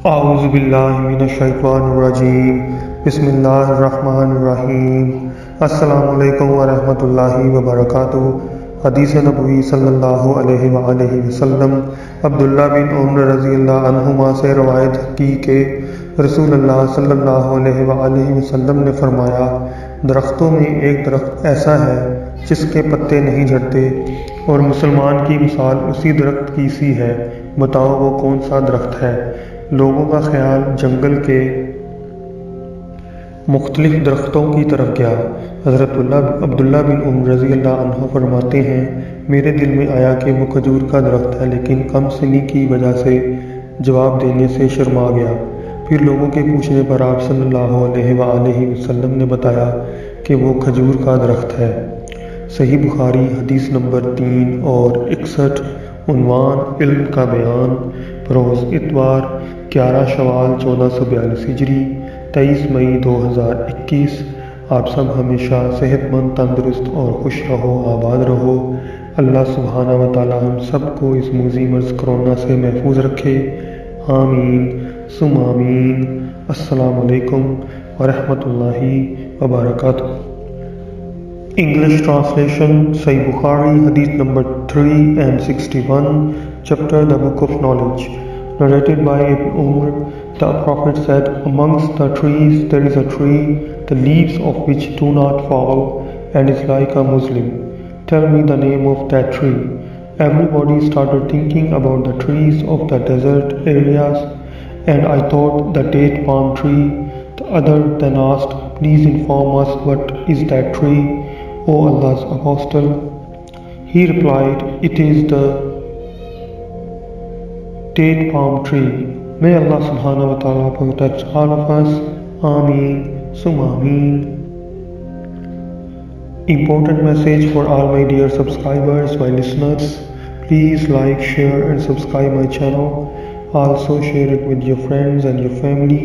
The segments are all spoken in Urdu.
اعوذ باللہ من الشیطان الرجیم بسم اللہ الرحمن الرحیم السلام علیکم ورحمۃ اللہ وبرکاتہ۔ حدیث نبوی صلی اللہ علیہ وآلہ وسلم عبداللہ بن عمر رضی اللہ عنہما سے روایت کی کہ رسول اللہ صلی اللہ علیہ وآلہ وسلم نے فرمایا، درختوں میں ایک درخت ایسا ہے جس کے پتے نہیں جھڑتے اور مسلمان کی مثال اسی درخت کی سی ہے، بتاؤ وہ کون سا درخت ہے؟ لوگوں کا خیال جنگل کے مختلف درختوں کی طرف گیا۔ حضرت عبداللہ بن عمر رضی اللہ عنہ فرماتے ہیں، میرے دل میں آیا کہ وہ کھجور کا درخت ہے، لیکن کم سنی کی وجہ سے جواب دینے سے شرما گیا۔ پھر لوگوں کے پوچھنے پر آپ صلی اللہ علیہ وآلہ وسلم نے بتایا کہ وہ کھجور کا درخت ہے۔ صحیح بخاری حدیث نمبر 3 اور 61۔ عنوان علم کا بیان۔ بروز اتوار 11 شوال 1442 ہجری 23 مئی 2021۔ آپ سب ہمیشہ صحت مند، تندرست اور خوش رہو، آباد رہو۔ اللہ سبحانہ و تعالی ہم سب کو اس موذی مرض کرونا سے محفوظ رکھے، آمین ثم آمین۔ السلام علیکم ورحمۃ اللہ وبرکاتہ۔ English translation Sahih Bukhari Hadith number 3 and 61, chapter The Book of Knowledge. Narrated by Ibn Umar, the Prophet said, amongst the trees there is a tree, the leaves of which do not fall, and is like a Muslim. Tell me the name of that tree. Everybody started thinking about the trees of the desert areas, and I thought the date palm tree. The other then asked, please inform us what is that tree, O Allah's Apostle. He replied, it is the date palm tree. May Allah subhanahu wa ta'ala protect all of us. Ameen summa ameen. Important message for all my dear subscribers, my listeners. Please like, share and subscribe my channel. Also share it with your friends and your family.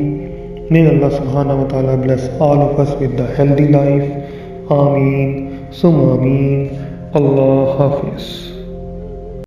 May Allah subhanahu wa ta'ala bless all of us with the healthy life. Ameen summa ameen. Allah Hafiz.